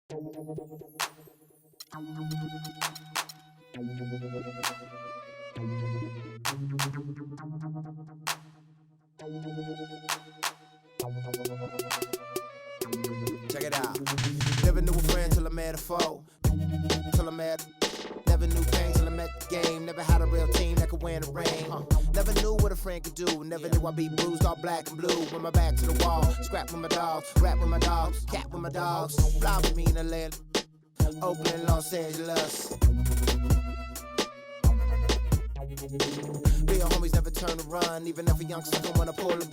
Check it out. Never knew a friend till I met a foe. Never knew pain till I met the game. Never had a real team that could win the rain. Never knew what a friend could do. Never knew I'd be bruised all black and blue. With my back to the wall. Scrap with my dogs. Rap with my dogs. Cat with my dogs. Fly with me in Atlanta. Oakland, Los Angeles. Real homies never turn to run. Even if a youngster don't wanna pull it.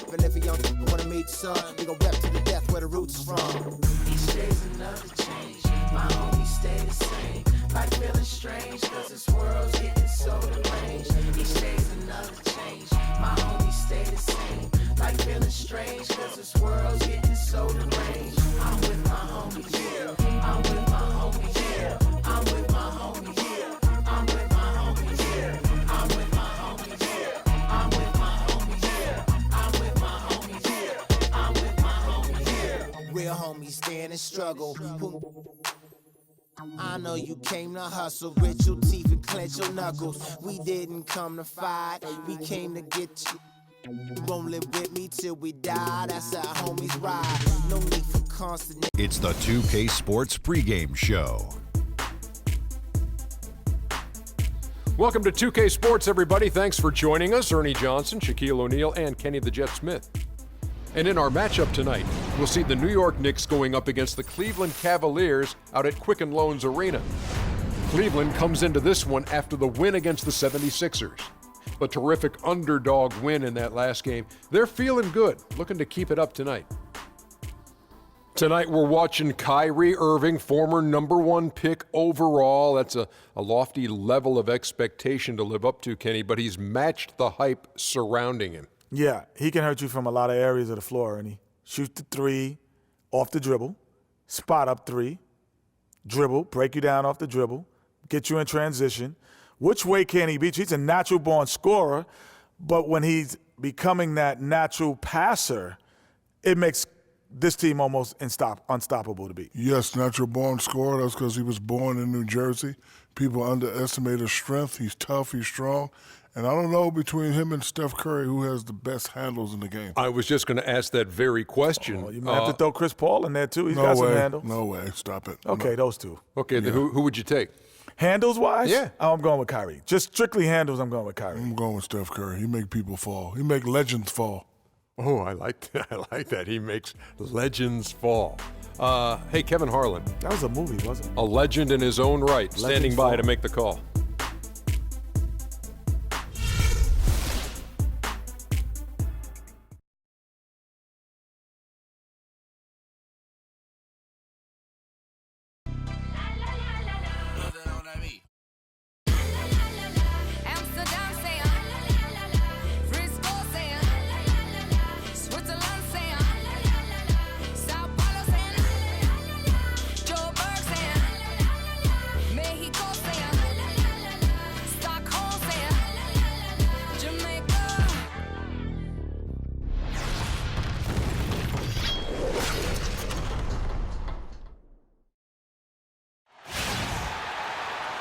Even if a young wanna meet the sun. We gon' rap to the death where the roots is from. Each day's another change. My homies stay the same. Like feeling strange, cause this world's getting so deranged. Each day's another change. My homies stay the same. Like feeling strange, cause this world's getting so deranged. I'm with my homies, yeah. I'm with my homies, yeah. I'm with my homies, yeah. I'm with my homies, yeah. I'm with my homies, yeah. I'm with my homies, yeah. I'm with my homies, yeah. I'm with my homies, yeah. Real homies stand and struggle. I know you came to hustle, grit your teeth and clench your knuckles. We didn't come to fight, we came to get you. Won't live with me till we die, that's how homies ride. No need for constant. It's the 2K Sports pregame show. Welcome to 2K Sports, everybody. Thanks for joining us. Ernie Johnson, Shaquille O'Neal, and Kenny the Jet Smith. And in our matchup tonight, we'll see the New York Knicks going up against the Cleveland Cavaliers out at Quicken Loans Arena. Cleveland comes into this one after the win against the 76ers. A terrific underdog win in that last game. They're feeling good, looking to keep it up tonight. Tonight we're watching Kyrie Irving, former #1 pick overall. That's a lofty level of expectation to live up to, Kenny, but he's matched the hype surrounding him. Yeah, he can hurt you from a lot of areas of the floor, and he shoots the three off the dribble, spot up three, dribble, break you down off the dribble, get you in transition. Which way can he beat you? He's a natural-born scorer, but when he's becoming that natural passer, it makes this team almost unstoppable to beat. Yes, natural-born scorer. That's because he was born in New Jersey. People underestimate his strength. He's tough, he's strong. And I don't know between him and Steph Curry who has the best handles in the game. I was just going to ask that very question. Oh, you might have to throw Chris Paul in there, too. He's got some handles. No way. Stop it. Okay, no. Those two. Okay, then who would you take? Handles-wise? Yeah. Oh, I'm going with Kyrie. Just strictly handles, I'm going with Kyrie. I'm going with Steph Curry. He make people fall. He make legends fall. Oh, I like that. I like that. He makes legends fall. Hey, Kevin Harlan. That was a movie, wasn't it? A legend in his own right, standing by to make the call.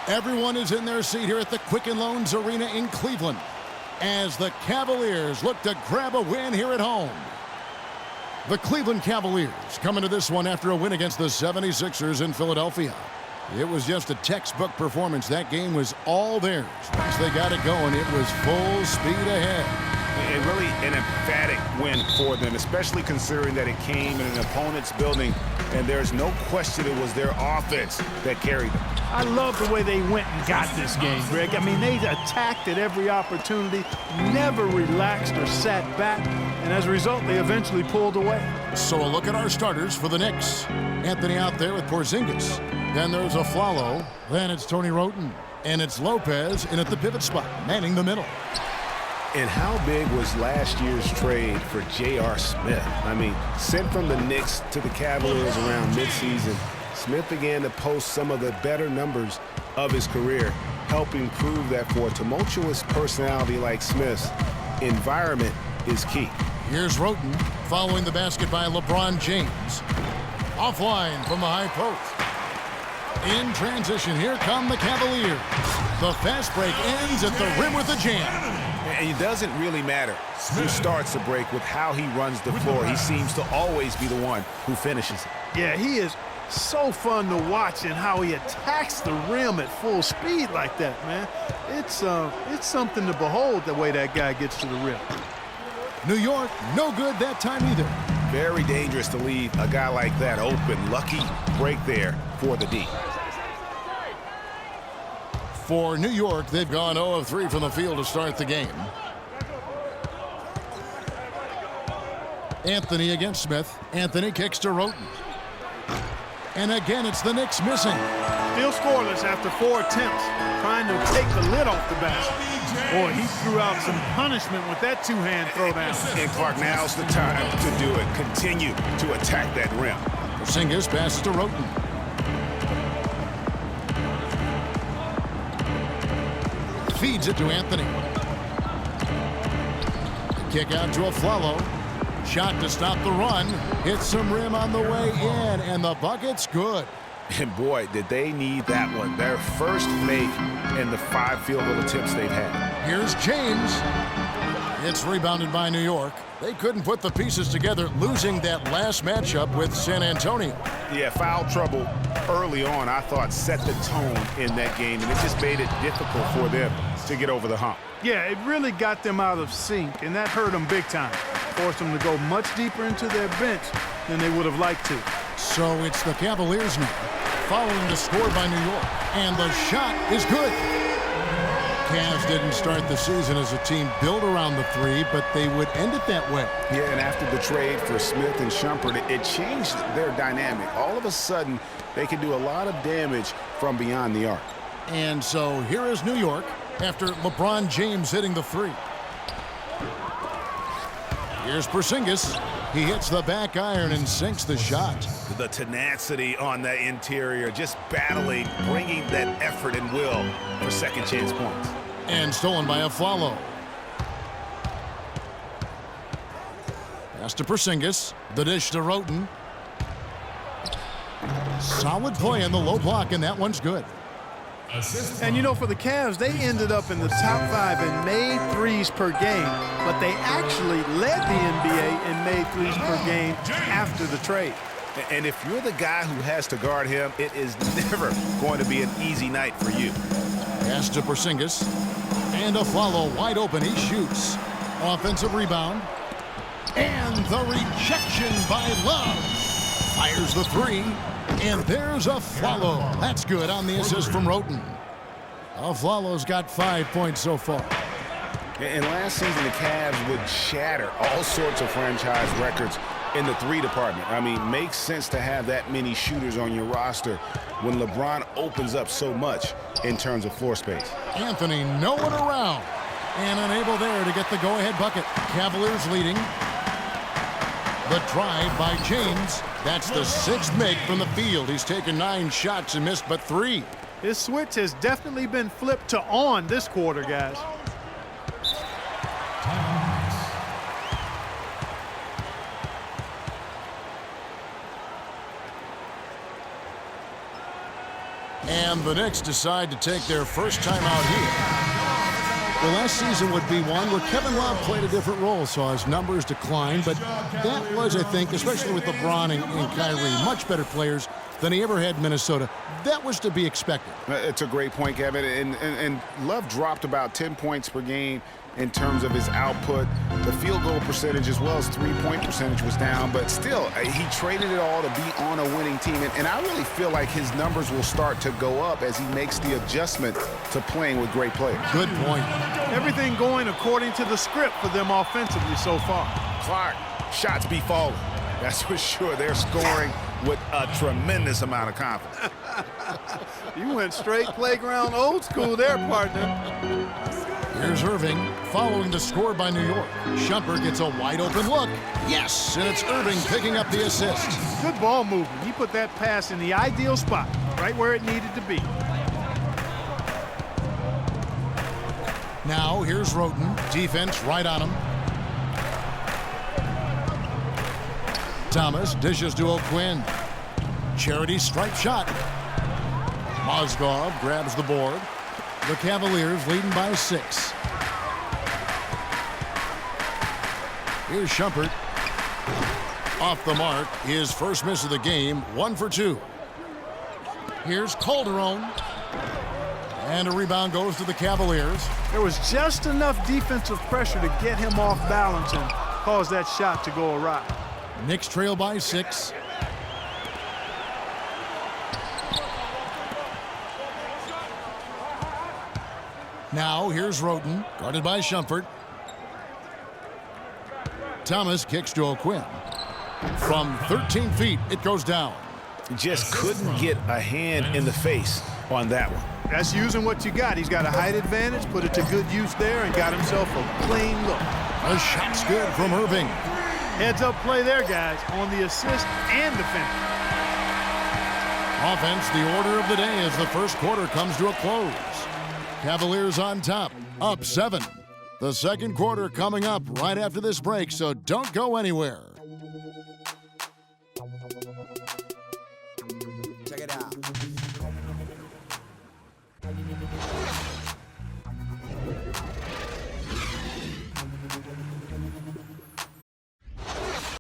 Everyone is in their seat here at the Quicken Loans Arena in Cleveland as the Cavaliers look to grab a win here at home. The Cleveland Cavaliers come into this one after a win against the 76ers in Philadelphia. It was just a textbook performance. That game was all theirs. Once they got it going, it was full speed ahead. And really an emphatic win for them, especially considering that it came in an opponent's building, and there's no question it was their offense that carried them. I love the way they went and got this game, Greg. I mean, they attacked at every opportunity, never relaxed or sat back, and as a result, they eventually pulled away. So a look at our starters for the Knicks. Anthony out there with Porzingis. Then there's Afflalo. Then it's Tony Wroten. And it's Lopez in at the pivot spot, manning the middle. And how big was last year's trade for J.R. Smith? I mean, sent from the Knicks to the Cavaliers around midseason, Smith began to post some of the better numbers of his career, helping prove that for a tumultuous personality like Smith's, environment is key. Here's Wroten following the basket by LeBron James. Offline from the high post. In transition, here come the Cavaliers. The fast break ends at the rim with a jam. And it doesn't really matter who starts the break with how he runs the floor. He seems to always be the one who finishes it. Yeah, he is so fun to watch and how he attacks the rim at full speed like that, man. It's something to behold the way that guy gets to the rim. New York, no good that time either. Very dangerous to leave a guy like that open. Lucky break there for the D. For New York, they've gone 0 of 3 from the field to start the game. Anthony against Smith. Anthony kicks to Roten. And again, it's the Knicks missing. Still scoreless after 4 attempts, trying to take the lid off the basket. Boy, he threw out some punishment with that two-hand throwdown. And Clark, now's the time to do it. Continue to attack that rim. Porzingis passes to Roten. Feeds it to Anthony. Kick out to Afflalo. Shot to stop the run. Hits some rim on the way in, and the bucket's good. And boy, did they need that one. Their first make in the 5 field goal attempts they've had. Here's James. It's rebounded by New York. They couldn't put the pieces together, losing that last matchup with San Antonio. Yeah, foul trouble early on, I thought, set the tone in that game, and it just made it difficult for them to get over the hump. Yeah, it really got them out of sync, and that hurt them big time. Forced them to go much deeper into their bench than they would have liked to. So it's the Cavaliers now, following the score by New York. And the shot is good. Cavs didn't start the season as a team built around the 3, but they would end it that way. Yeah, and after the trade for Smith and Shumpert, it changed their dynamic. All of a sudden, they can do a lot of damage from beyond the arc. And so here is New York after LeBron James hitting the 3. Here's Porzingis. He hits the back iron and sinks the shot. The tenacity on the interior, just battling, bringing that effort and will for second chance points. And stolen by Afflalo. Pass to Porzingis. The dish to Roten. Solid play in the low block, and that one's good. And you know, for the Cavs, they ended up in the top 5 in made threes per game, but they actually led the NBA in made threes per game after the trade. And if you're the guy who has to guard him, it is never going to be an easy night for you. Pass to Porzingis. And Afflalo wide open. He shoots. Offensive rebound. And the rejection by Love. Fires the 3. And there's Afflalo. That's good on the assist from Roten. Afflalo's got 5 points so far. And last season, the Cavs would shatter all sorts of franchise records in the 3 department. I mean, makes sense to have that many shooters on your roster when LeBron opens up so much in terms of floor space. Anthony, no one around. And unable there to get the go-ahead bucket. Cavaliers leading. The drive by James. That's the 6th make from the field. He's taken 9 shots and missed but 3. This switch has definitely been flipped to on this quarter, guys. And the Knicks decide to take their first time out here. The last season would be one where Kevin Love played a different role, so his numbers declined. But that was, I think, especially with LeBron and Kyrie, much better players than he ever had in Minnesota. That was to be expected. It's a great point, Kevin. And Love dropped about 10 points per game in terms of his output. The field goal percentage as well as three-point percentage was down, but still, he traded it all to be on a winning team. And I really feel like his numbers will start to go up as he makes the adjustment to playing with great players. Good point. Everything going according to the script for them offensively so far. Clark, shots be falling. That's for sure. They're scoring with a tremendous amount of confidence. You went straight playground old school there, partner. Here's Irving following the score by New York. Shumpert gets a wide open look. Yes, and it's Irving picking up the assist. Good ball movement. He put that pass in the ideal spot, right where it needed to be. Now here's Roten. Defense right on him. Thomas dishes to O'Quinn. Charity stripe shot. Mozgov grabs the board. The Cavaliers leading by 6. Here's Shumpert. Off the mark, his first miss of the game, 1 for 2. Here's Calderon. And a rebound goes to the Cavaliers. There was just enough defensive pressure to get him off balance and cause that shot to go awry. Knicks trail by 6. Now here's Roten, guarded by Shumpert. Thomas kicks to O'Quinn. From 13 feet, it goes down. Just couldn't get a hand in the face on that one. That's using what you got. He's got a height advantage, put it to good use there, and got himself a clean look. A shot's good from Irving. Heads-up play there, guys, on the assist and defense. Offense, the order of the day as the first quarter comes to a close. Cavaliers on top, up 7. The second quarter coming up right after this break, so don't go anywhere.